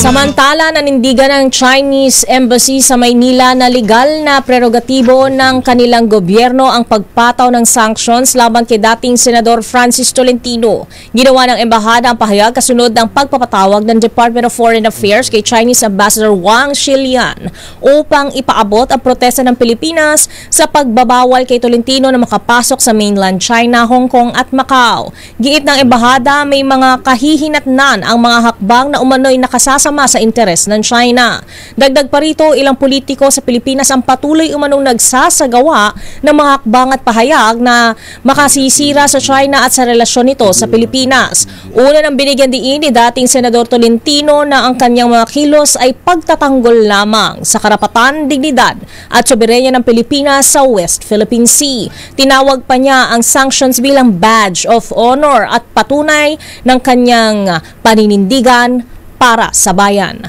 Samantala, nanindigan ng Chinese Embassy sa Maynila na legal na prerogatibo ng kanilang gobyerno ang pagpataw ng sanctions laban kay dating Senador Francis Tolentino. Ginawa ng embahada ang pahayag kasunod ng pagpapatawag ng Department of Foreign Affairs kay Chinese Ambassador Wang Shilian upang ipaabot ang protesta ng Pilipinas sa pagbabawal kay Tolentino na makapasok sa mainland China, Hong Kong at Macau. Giit ng embahada, may mga kahihinatnan ang mga hakbang na umano'y nakasasama sa interes ng China. Dagdag pa rito, ilang politiko sa Pilipinas ang patuloy umanong nagsasagawa ng mga hakbang at pahayag na makasisira sa China at sa relasyon nito sa Pilipinas. Una nang binigyan diin ni dating Senador Tolentino na ang kanyang mga kilos ay pagtatanggol lamang sa karapatan, dignidad at soberenya ng Pilipinas sa West Philippine Sea. Tinawag pa niya ang sanctions bilang badge of honor at patunay ng kanyang paninindigan para sa bayan.